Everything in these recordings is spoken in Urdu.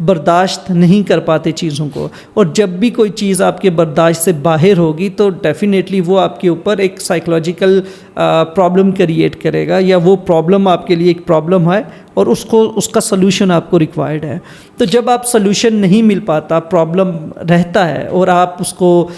برداشت نہیں کر پاتے چیزوں کو، اور جب بھی کوئی چیز آپ کے برداشت سے باہر ہوگی تو ڈیفینیٹلی وہ آپ کے اوپر ایک سائیکلوجیکل پرابلم کریٹ کرے گا، یا وہ پرابلم آپ کے لیے ایک پرابلم ہے اور اس کا سلوشن آپ کو ریکوائرڈ ہے. تو جب آپ سلوشن نہیں مل پاتا، پرابلم رہتا ہے، اور آپ اس کو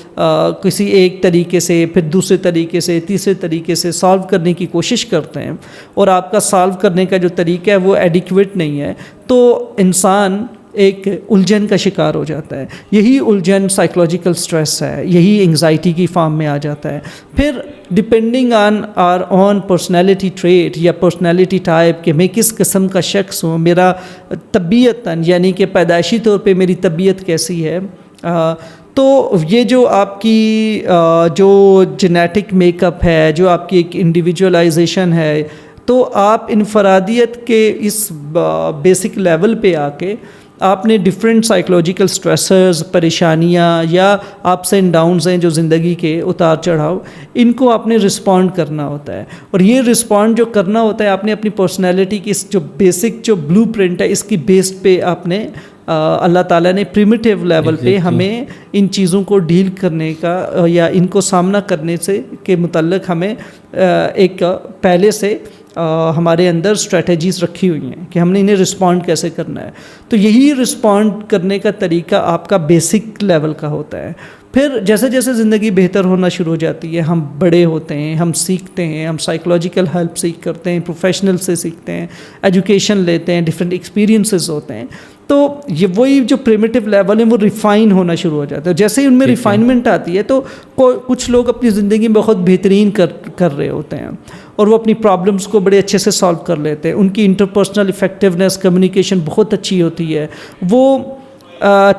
کسی ایک طریقے سے، پھر دوسرے طریقے سے، تیسرے طریقے سے سالو کرنے کی کوشش کرتے ہیں، اور آپ کا سالو کرنے کا جو طریقہ ہے وہ ایڈیکویٹ نہیں ہے، تو انسان ایک الجھن کا شکار ہو جاتا ہے. یہی الجھن سائیکلوجیکل سٹریس ہے، یہی انگزائٹی کی فارم میں آ جاتا ہے. پھر depending on our own personality trait یا پرسنالٹی ٹائپ، کہ میں کس قسم کا شخص ہوں، میرا طبیعتاً یعنی کہ پیدائشی طور پہ میری طبیعت کیسی ہے، تو یہ جو آپ کی جو جینیٹک میک اپ ہے، جو آپ کی ایک انڈیویجولائزیشن ہے، تو آپ انفرادیت کے اس بیسک لیول پہ آ کے آپ نے ڈفرینٹ سائیکلوجیکل سٹریسرز، پریشانیاں یا اپس اینڈ ڈاؤنز ہیں جو زندگی کے اتار چڑھاؤ، ان کو آپ نے رسپونڈ کرنا ہوتا ہے. اور یہ رسپونڈ جو کرنا ہوتا ہے، آپ نے اپنی پرسنالٹی کی جو بیسک جو بلو پرنٹ ہے، اس کی بیس پہ آپ نے اللہ تعالیٰ نے پریمیٹیو لیول پہ ہمیں ان چیزوں کو ڈیل کرنے کا یا ان کو سامنا کرنے سے کے متعلق ہمیں ایک پہلے سے ہمارے اندر اسٹریٹجیز رکھی ہوئی ہیں کہ ہم نے انہیں رسپونڈ کیسے کرنا ہے. تو یہی رسپونڈ کرنے کا طریقہ آپ کا بیسک لیول کا ہوتا ہے. پھر جیسے جیسے زندگی بہتر ہونا شروع ہو جاتی ہے، ہم بڑے ہوتے ہیں، ہم سیکھتے ہیں، ہم سائیکلوجیکل ہیلپ سیکھ کرتے ہیں، پروفیشنل سے سیکھتے ہیں، ایجوکیشن لیتے ہیں، ڈفرینٹ ایکسپیرینسز ہوتے ہیں، تو یہ وہی جو پریمیٹیو لیول ہے وہ ریفائن ہونا شروع ہو جاتا ہے. جیسے ہی ان میں ریفائنمنٹ آتی ہے تو کچھ لوگ اپنی زندگی میں بہت بہترین کر رہے ہوتے ہیں، اور وہ اپنی پرابلمس کو بڑے اچھے سے سالو کر لیتے ہیں. ان کی انٹرپرسنل افیکٹونیس، کمیونیکیشن بہت اچھی ہوتی ہے. وہ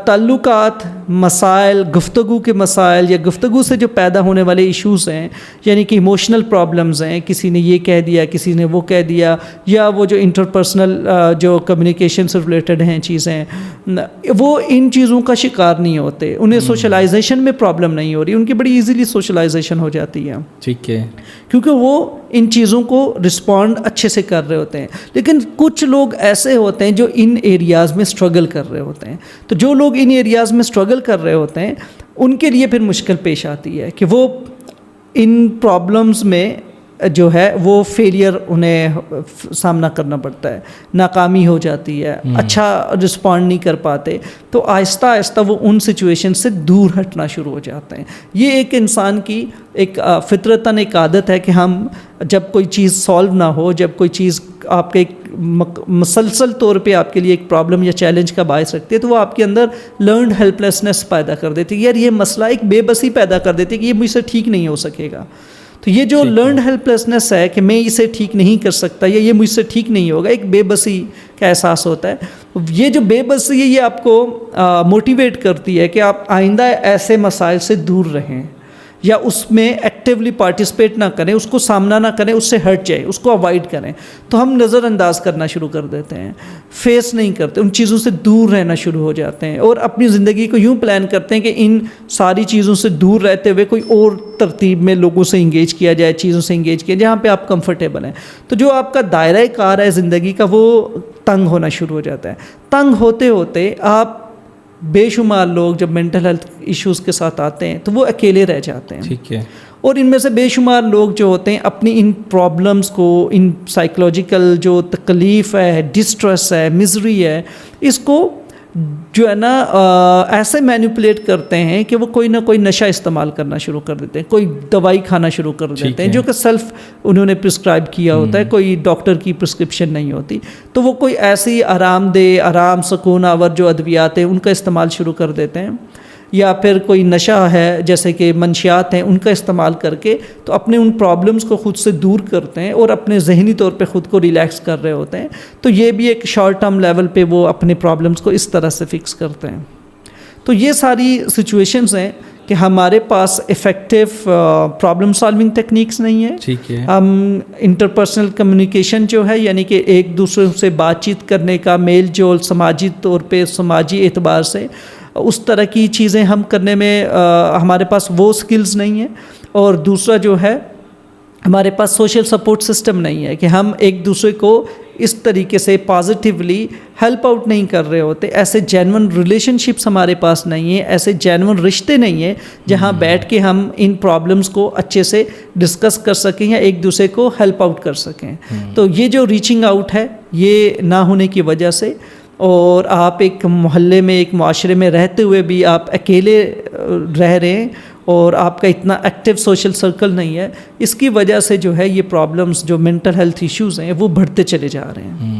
تعلقات، مسائل، گفتگو کے مسائل یا گفتگو سے جو پیدا ہونے والے ایشوز ہیں، یعنی کہ ایموشنل پرابلمز ہیں، کسی نے یہ کہہ دیا، کسی نے وہ کہہ دیا، یا وہ جو انٹرپرسنل جو کمیونیکیشن سے ریلیٹڈ ہیں چیزیں، وہ ان چیزوں کا شکار نہیں ہوتے. انہیں سوشلائزیشن میں پرابلم نہیں ہو رہی، ان کی بڑی ایزیلی سوشلائزیشن ہو جاتی ہے. ٹھیک ہے، کیونکہ وہ ان چیزوں کو رسپونڈ اچھے سے کر رہے ہوتے ہیں. لیکن کچھ لوگ ایسے ہوتے ہیں جو ان ایریاز میں اسٹرگل کر رہے ہوتے ہیں. تو جو لوگ ان ایریاز میں اسٹرگل کر رہے ہوتے ہیں، ان کے لیے پھر مشکل پیش آتی ہے کہ وہ ان پرابلمز میں جو ہے وہ فیلئر انہیں سامنا کرنا پڑتا ہے، ناکامی ہو جاتی ہے، اچھا رسپونڈ نہیں کر پاتے، تو آہستہ آہستہ وہ ان سچویشن سے دور ہٹنا شروع ہو جاتے ہیں. یہ ایک انسان کی ایک فطرتاً ایک عادت ہے کہ ہم جب کوئی چیز سالو نہ ہو، جب کوئی چیز آپ کے ایک مسلسل طور پہ آپ کے لیے ایک پرابلم یا چیلنج کا باعث رکھتی ہے، تو وہ آپ کے اندر لرنڈ ہیلپلیسنس پیدا کر دیتی ہے. یار یہ مسئلہ ایک بے بسی پیدا کر دیتی ہے کہ یہ مجھ سے ٹھیک نہیں ہو سکے گا. تو یہ جو لرنڈ ہیلپلیسنس ہے کہ میں اسے ٹھیک نہیں کر سکتا یا یہ مجھ سے ٹھیک نہیں ہوگا، ایک بے بسی کا احساس ہوتا ہے. یہ جو بے بسی ہے یہ آپ کو موٹیویٹ کرتی ہے کہ آپ آئندہ ایسے مسائل سے دور رہیں، یا اس میں ایکٹیولی پارٹیسپیٹ نہ کریں، اس کو سامنا نہ کریں، اس سے ہٹ جائیں، اس کو اوائڈ کریں. تو ہم نظر انداز کرنا شروع کر دیتے ہیں، فیس نہیں کرتے، ان چیزوں سے دور رہنا شروع ہو جاتے ہیں، اور اپنی زندگی کو یوں پلان کرتے ہیں کہ ان ساری چیزوں سے دور رہتے ہوئے کوئی اور ترتیب میں لوگوں سے انگیج کیا جائے، چیزوں سے انگیج کیا جہاں پہ آپ کمفرٹیبل ہیں. تو جو آپ کا دائرہ کار ہے زندگی کا وہ تنگ ہونا شروع ہو جاتا ہے. تنگ ہوتے ہوتے آپ بے شمار لوگ جب مینٹل ہیلتھ ایشوز کے ساتھ آتے ہیں تو وہ اکیلے رہ جاتے ہیں. ٹھیک ہے. اور ان میں سے بے شمار لوگ جو ہوتے ہیں اپنی ان پرابلمس کو، ان سائیکلوجیکل جو تکلیف ہے، ڈسٹریس ہے، مزری ہے، اس کو جو ہے نا ایسے مینیپولیٹ کرتے ہیں کہ وہ کوئی نہ کوئی نشہ استعمال کرنا شروع کر دیتے ہیں، کوئی دوائی کھانا شروع کر دیتے ہیں جو کہ سیلف انہوں نے پرسکرائب کیا ہوتا ہے، کوئی ڈاکٹر کی پرسکرپشن نہیں ہوتی. تو وہ کوئی ایسی آرام دہ، آرام سکون آور جو ادویات ہیں ان کا استعمال شروع کر دیتے ہیں، یا پھر کوئی نشہ ہے جیسے کہ منشیات ہیں ان کا استعمال کر کے تو اپنے ان پرابلمس کو خود سے دور کرتے ہیں اور اپنے ذہنی طور پہ خود کو ریلیکس کر رہے ہوتے ہیں. تو یہ بھی ایک شارٹ ٹرم لیول پہ وہ اپنے پرابلمس کو اس طرح سے فکس کرتے ہیں. تو یہ ساری سچویشنز ہیں کہ ہمارے پاس افیکٹو پرابلم سالونگ ٹیکنیکس نہیں ہے. ٹھیک ہے. ہم انٹرپرسنل کمیونیکیشن جو ہے یعنی کہ ایک دوسرے سے بات چیت کرنے کا میل جول، سماجی طور پہ سماجی اعتبار سے اس طرح کی چیزیں ہم کرنے میں ہمارے پاس وہ سکلز نہیں ہیں. اور دوسرا جو ہے ہمارے پاس سوشل سپورٹ سسٹم نہیں ہے کہ ہم ایک دوسرے کو اس طریقے سے پازیٹیولی ہیلپ آؤٹ نہیں کر رہے ہوتے. ایسے جینون ریلیشن شپس ہمارے پاس نہیں ہیں, ایسے جینون رشتے نہیں ہیں جہاں بیٹھ کے ہم ان پرابلمس کو اچھے سے ڈسکس کر سکیں یا ایک دوسرے کو ہیلپ آؤٹ کر سکیں. تو یہ جو ریچنگ آؤٹ ہے یہ نہ ہونے کی وجہ سے, اور آپ ایک محلے میں ایک معاشرے میں رہتے ہوئے بھی آپ اکیلے رہ رہے ہیں اور آپ کا اتنا ایکٹیو سوشل سرکل نہیں ہے, اس کی وجہ سے جو ہے یہ پرابلمس جو مینٹل ہیلتھ ایشوز ہیں وہ بڑھتے چلے جا رہے ہیں.